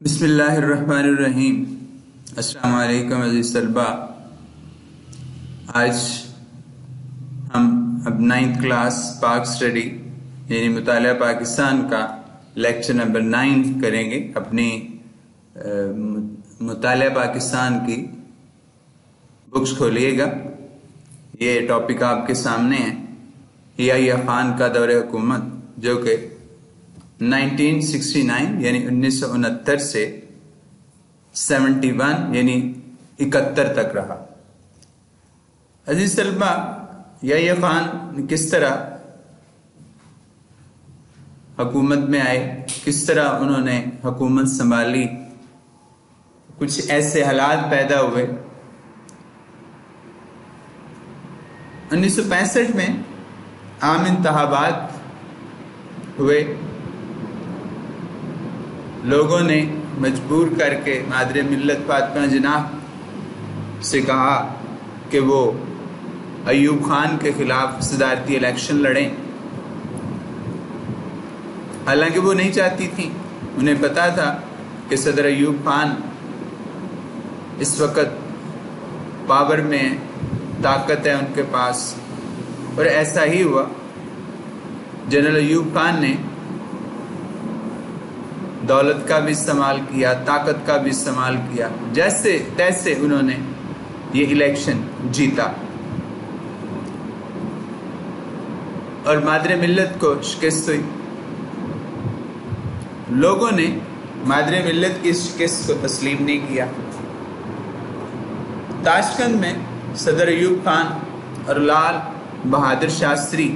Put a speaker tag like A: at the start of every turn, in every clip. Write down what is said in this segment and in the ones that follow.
A: بسم اللہ الرحمن الرحیم۔ السلام علیکم عزیز طلبہ، آج ہم اب 9th کلاس پاک سٹڈی یعنی مطالعہ پاکستان کا لیکچر نمبر 9 کریں گے۔ اپنی مطالعہ پاکستان کی بکس کھولیے گا، یہ ٹاپک آپ کے سامنے ہے، یحییٰ خان کا دور حکومت، جو کہ 1969 یعنی 1969 سے 71 یعنی 71 تک رہا۔ عزیز طلبہ، یحییٰ خان کس طرح حکومت میں آئے، کس طرح انہوں نے حکومت سنبھالی، کچھ ایسے حالات پیدا ہوئے۔ 1965 میں عام انتخابات ہوئے، لوگوں نے مجبور کر کے مادر ملت فاطمہ جناح سے کہا کہ وہ ایوب خان کے خلاف صدارتی الیکشن لڑیں، حالانکہ وہ نہیں چاہتی تھیں۔ انہیں پتا تھا کہ صدر ایوب خان اس وقت پاور میں طاقت ہے ان کے پاس، اور ایسا ہی ہوا۔ جنرل ایوب خان نے دولت کا بھی استعمال کیا، طاقت کا بھی استعمال کیا، جیسے تیسے انہوں نے یہ الیکشن جیتا اور مادر ملت کو شکست ہوئی۔ لوگوں نے مادر ملت کی شکست کو تسلیم نہیں کیا۔ تاشقند میں صدر ایوب خان اور لال بہادر شاستری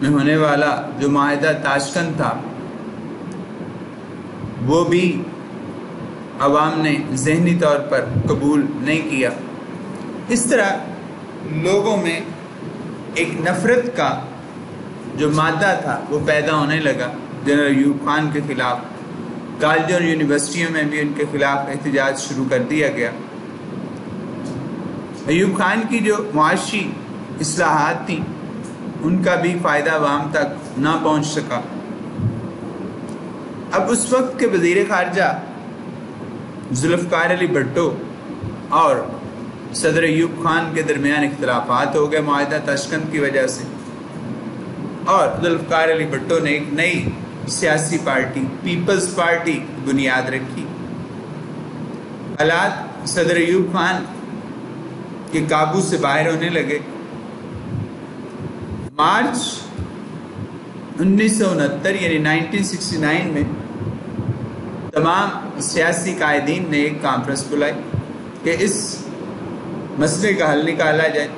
A: میں ہونے والا جو معاہدہ تاشقند تھا، وہ بھی عوام نے ذہنی طور پر قبول نہیں کیا۔ اس طرح لوگوں میں ایک نفرت کا جو مادہ تھا وہ پیدا ہونے لگا جنرل ایوب خان کے خلاف۔ کالجوں اور یونیورسٹیوں میں بھی ان کے خلاف احتجاج شروع کر دیا گیا۔ ایوب خان کی جو معاشی اصلاحات تھیں، ان کا بھی فائدہ عوام تک نہ پہنچ سکا۔ اب اس وقت کے وزیر خارجہ ذوالفقار علی بھٹو اور صدر ایوب خان کے درمیان اختلافات ہو گئے معاہدہ تاشقند کی وجہ سے، اور ذوالفقار علی بھٹو نے ایک نئی سیاسی پارٹی پیپلز پارٹی کی بنیاد رکھی۔ حالات صدر ایوب خان کے قابو سے باہر ہونے لگے۔ مارچ 1969 یعنی 1969 میں تمام سیاسی قائدین نے ایک کانفرنس بلائی کہ اس مسئلے کا حل نکالا جائے۔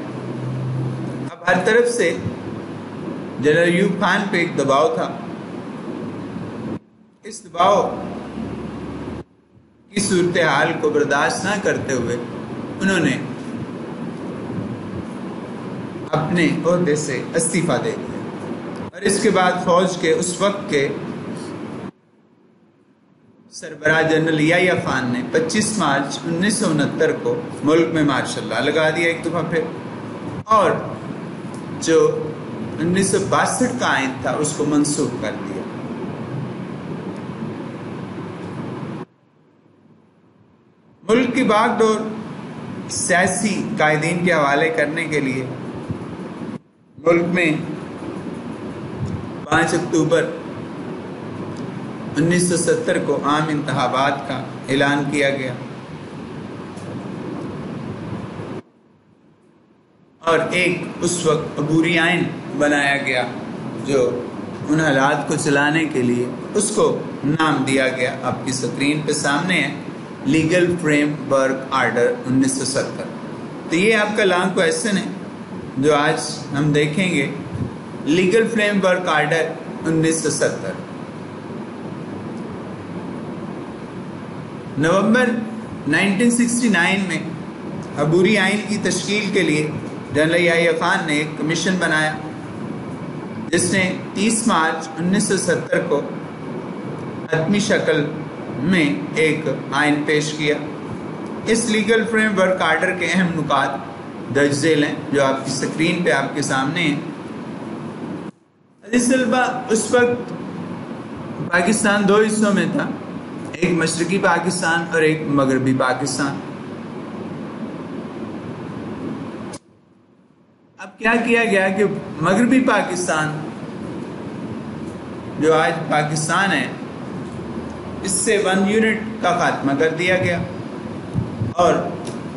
A: اب ہر طرف سے جنرل ایوب خان پہ ایک دباؤ تھا۔ اس دباؤ کی صورتحال کو برداشت نہ کرتے ہوئے انہوں نے اپنے عہدے سے استعفیٰ دے دیا، اور اس کے بعد فوج کے اس وقت کے سربراہ جنرل یحییٰ خان نے 25 مارچ 1969 کو ملک میں مارشل لا لگا دیا ایک دفعہ پھر، اور جو 1962 کا آئین تھا اس کو منسوخ کر دیا۔ ملک کی باغ ڈور سیاسی قائدین کے حوالے کرنے کے لیے ملک میں 5 اکتوبر 1970 کو عام انتخابات کا اعلان کیا گیا، اور ایک اس وقت عبوری آئین بنایا گیا جو ان حالات کو چلانے کے لیے اس کو نام دیا گیا، آپ کی سکرین پہ سامنے ہے، لیگل فریم ورک آرڈر 1970۔ تو یہ آپ کا لانگ کویسچن ہے جو آج ہم دیکھیں گے، لیگل فریم ورک آرڈر 1970۔ نومبر 1969 میں عبوری آئین کی تشکیل کے لیے جنرل یحییٰ خان نے ایک کمیشن بنایا، جس نے 30 مارچ 1970 کو حتمی شکل میں ایک آئین پیش کیا۔ اس لیگل فریم ورک آرڈر کے اہم نکات درج ذیل ہیں جو آپ کی سکرین پہ آپ کے سامنے ہیں۔ عزیز طلبہ، اس وقت پاکستان 2 حصوں میں تھا، ایک مشرقی پاکستان اور ایک مغربی پاکستان۔ اب کیا کیا گیا کہ مغربی پاکستان جو آج پاکستان ہے اس سے 1 یونٹ کا خاتمہ کر دیا گیا، اور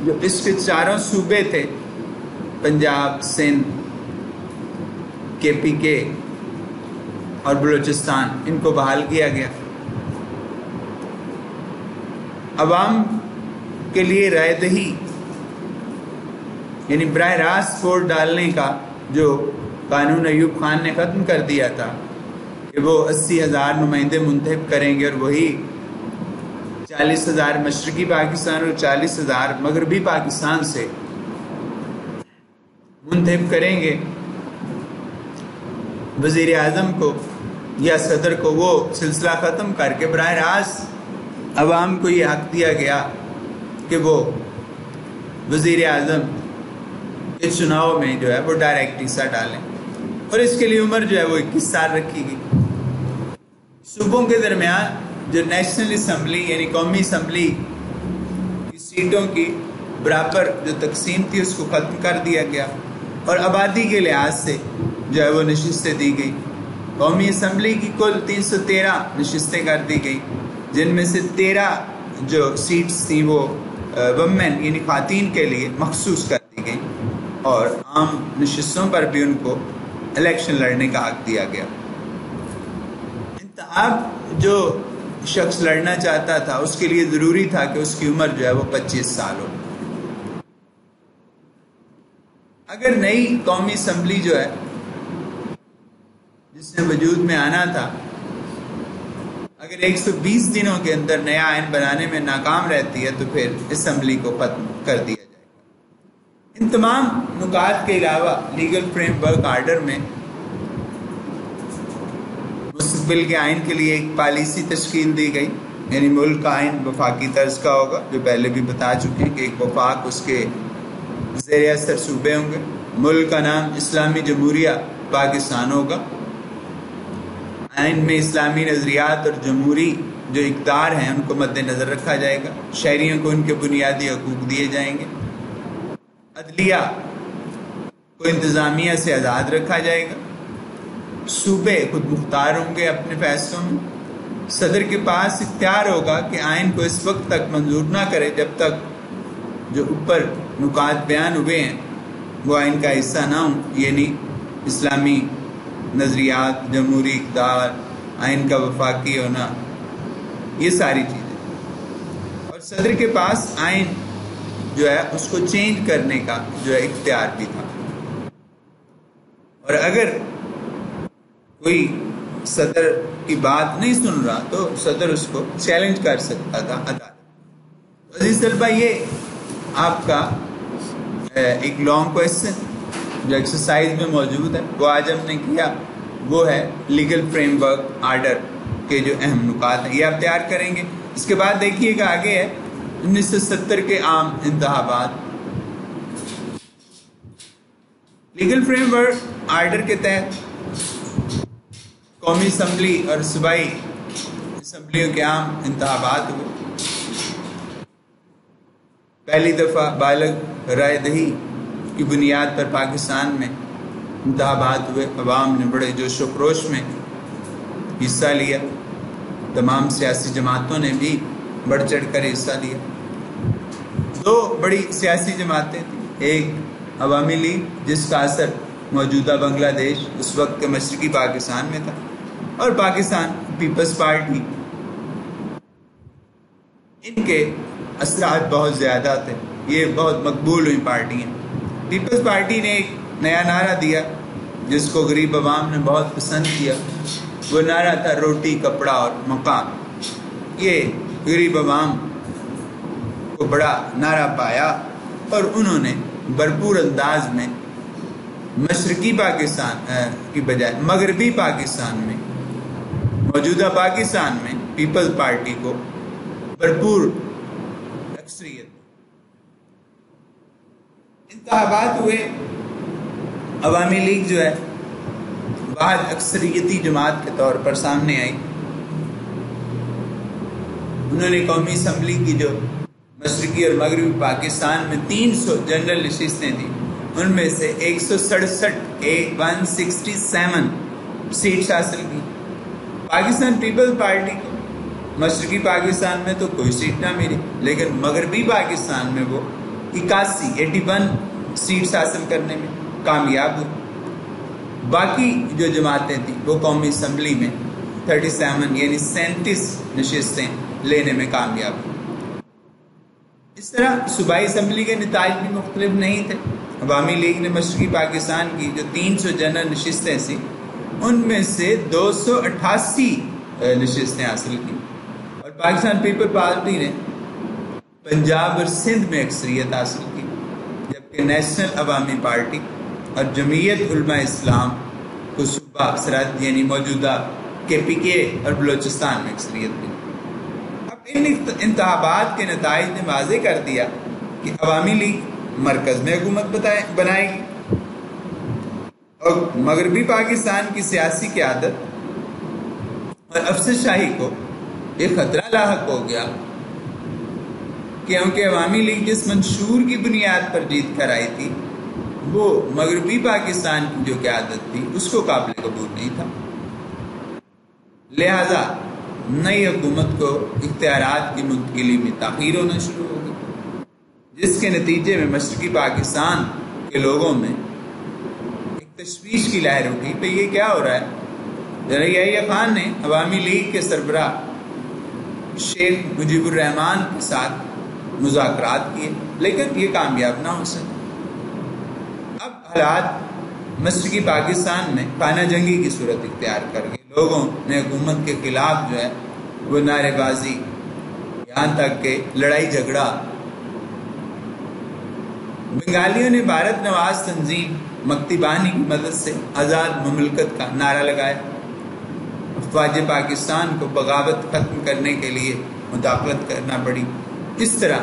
A: جو اس کے 4 صوبے تھے پنجاب، سندھ، KPK اور بلوچستان، ان کو بحال کیا گیا۔ عوام کے لیے رائے دہی یعنی براہ راست ووٹ ڈالنے کا جو قانون ایوب خان نے ختم کر دیا تھا کہ وہ 80,000 نمائندے منتخب کریں گے، اور وہی 40,000 مشرقی پاکستان اور 40,000 مغربی پاکستان سے منتخب کریں گے وزیر اعظم کو یا صدر کو، وہ سلسلہ ختم کر کے براہ راست عوام کو یہ حق دیا گیا کہ وہ وزیر اعظم کے چناؤ میں جو ہے وہ ڈائریکٹ حصہ ڈالیں، اور اس کے لیے عمر جو ہے وہ 21 سال رکھی گئی۔ صوبوں کے درمیان جو نیشنل اسمبلی یعنی قومی اسمبلی کی سیٹوں کی برابر جو تقسیم تھی اس کو ختم کر دیا گیا، اور آبادی کے لحاظ سے جو ہے وہ نشستیں دی گئی۔ قومی اسمبلی کی کل 313 نشستیں کر دی گئی، جن میں سے 13 جو سیٹس تھیں وہ وومن یعنی خواتین کے لیے مخصوص کر دی گئی، اور عام نشستوں پر بھی ان کو الیکشن لڑنے کا حق دیا گیا۔ انتخاب جو شخص لڑنا چاہتا تھا اس کے لیے ضروری تھا کہ اس کی عمر جو ہے وہ 25 سال ہو۔ اگر نئی قومی اسمبلی جو ہے جس نے وجود میں آنا تھا، اگر 120 دنوں کے اندر نیا آئین بنانے میں ناکام رہتی ہے تو پھر اسمبلی کو ختم کر دیا جائے گا۔ ان تمام نکات کے علاوہ لیگل فریم ورک آرڈر میں مستقبل کے آئین کے لیے ایک پالیسی تشکیل دی گئی، یعنی ملک کا آئین وفاقی طرز کا ہوگا، جو پہلے بھی بتا چکے ہیں کہ ایک وفاق اس کے زیر اثر صوبے ہوں گے۔ ملک کا نام اسلامی جمہوریہ پاکستان ہوگا۔ آئین میں اسلامی نظریات اور جمہوری جو اقدار ہیں ان کو مد نظر رکھا جائے گا۔ شہریوں کو ان کے بنیادی حقوق دیے جائیں گے۔ عدلیہ کو انتظامیہ سے آزاد رکھا جائے گا۔ صوبے خود مختار ہوں گے اپنے فیصلوں میں۔ صدر کے پاس اختیار ہوگا کہ آئین کو اس وقت تک منظور نہ کرے جب تک جو اوپر نکات بیان ہوئے ہیں وہ آئین کا حصہ نہ ہوں، یعنی اسلامی نظریات، جمہوری اقدار، آئین کا وفاقی ہونا، یہ ساری چیزیں۔ اور صدر کے پاس آئین جو ہے اس کو چینج کرنے کا جو ہے اختیار بھی تھا، اور اگر کوئی صدر کی بات نہیں سن رہا تو صدر اس کو چیلنج کر سکتا تھا عدالت۔ عزیز طلبہ، یہ آپ کا ایک لانگ کویسچن جو ایکسرسائز میں موجود ہے وہ آج ہم نے کیا، وہ ہے لیگل فریم ورک آرڈر کے جو اہم نکات ہیں، یہ آپ تیار کریں گے۔ اس کے بعد دیکھیے گا آگے ہے 1970 کے عام انتخابات۔ لیگل فریم ورک آرڈر کے تحت قومی اسمبلی اور صوبائی اسمبلیوں کے عام انتخابات ہوئے۔ پہلی دفعہ بالغ رائے دہی کی بنیاد پر پاکستان میں انتخابات ہوئے۔ عوام نے بڑے جوش و خروش میں حصہ لیا، تمام سیاسی جماعتوں نے بھی بڑھ چڑھ کر حصہ لیا۔ 2 بڑی سیاسی جماعتیں تھیں، ایک عوامی لیگ جس کا اثر موجودہ بنگلہ دیش اس وقت کے مشرقی پاکستان میں تھا، اور پاکستان پیپلز پارٹی۔ ان کے اثرات بہت زیادہ تھے، یہ بہت مقبول ہوئی پارٹی ہیں۔ پیپلز پارٹی نے ایک نیا نعرہ دیا جس کو غریب عوام نے بہت پسند کیا، وہ نعرہ تھا روٹی، کپڑا اور مکان۔ یہ غریب عوام کو بڑا نعرہ پایا، اور انہوں نے بھرپور انداز میں مشرقی پاکستان کی بجائے مغربی پاکستان میں، موجودہ پاکستان میں پیپلز پارٹی کو بھرپور اکثریت۔ انتخابات ہوئے، عوامی لیگ جو ہے واحد اکثریتی جماعت کے طور پر سامنے آئی۔ انہوں نے قومی اسمبلی کی جو مشرقی اور مغربی پاکستان میں 300 جنرل نشستیں تھیں، ان میں سے 167 سیٹس حاصل کی۔ پاکستان پیپلز پارٹی کو مشرقی پاکستان میں تو کوئی سیٹ نہ ملی، لیکن مغربی پاکستان میں وہ 81 سیٹس حاصل کرنے میں کامیاب ہوئی۔ باقی جو جماعتیں تھیں وہ قومی اسمبلی میں 37 یعنی 37 نشستیں لینے میں کامیاب ہوئی۔ اس طرح صوبائی اسمبلی کے نتائج بھی مختلف نہیں تھے۔ عوامی لیگ نے مشرقی پاکستان کی جو 300 جنرل نشستیں تھیں، ان میں سے 288 نشستیں حاصل کی، اور پاکستان پیپل پارٹی نے پنجاب اور سندھ میں اکثریت حاصل کی، جبکہ نیشنل عوامی پارٹی اور جمعیت علماء اسلام کو صوبہ سرحد یعنی موجودہ KPK اور بلوچستان میں اکثریت ملی۔ اب ان انتخابات کے نتائج نے واضح کر دیا کہ عوامی لیگ مرکز میں حکومت بنائے گی، اور مغربی پاکستان کی سیاسی قیادت اور افسرشاہی کو ایک خطرہ لاحق ہو گیا، کیونکہ عوامی لیگ جس منشور کی بنیاد پر جیت کر آئی تھی وہ مغربی پاکستان کی جو قیادت تھی اس کو قابل قبول نہیں تھا۔ لہذا نئی حکومت کو اختیارات کی منتقلی میں تاخیر ہونا شروع ہو گئی، جس کے نتیجے میں مشرقی پاکستان کے لوگوں میں ایک تشویش کی لہر اٹھی کہ یہ کیا ہو رہا ہے۔ جنرل یحییٰ خان نے عوامی لیگ کے سربراہ شیخ مجیب الرحمان کے ساتھ مذاکرات کیے، لیکن یہ کامیاب نہ ہو سکے۔ اب حالات مشرقی پاکستان میں خانہ جنگی کی صورت اختیار کر گئے۔ لوگوں نے حکومت کے خلاف جو ہے وہ نعرے بازی، یہاں تک کہ لڑائی جھگڑا۔ بنگالیوں نے بھارت نواز تنظیم مکتی بانی کی مدد سے آزاد مملکت کا نعرہ لگایا۔ افواج پاکستان کو بغاوت ختم کرنے کے لیے مداخلت کرنا پڑی۔ اس طرح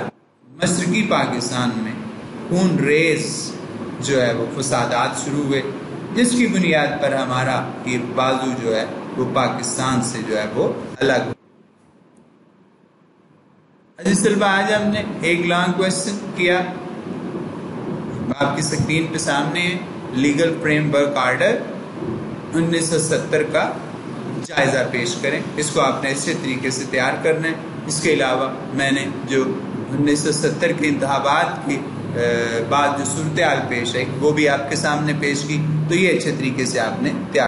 A: مشرقی پاکستان میں خون ریز جو ہے وہ فسادات شروع ہوئے، جس کی بنیاد پر ہمارا یہ بازو جو ہے وہ پاکستان سے جو ہے وہ الگ ہو۔ عزیز طلبہ، آج ہم نے ایک لانگ کویسچن کیا، آپ کی اسکرین پہ سامنے ہے۔ لیگل فریم ورک آرڈر 1970 کا جائزہ پیش کریں۔ اس کو آپ نے اچھے طریقے سے تیار کرنا ہے۔ اس کے علاوہ میں نے جو 1970 کے انتخابات کے بعد جو صورتحال پیش ہے وہ بھی آپ کے سامنے پیش کی، تو یہ اچھے طریقے سے آپ نے تیار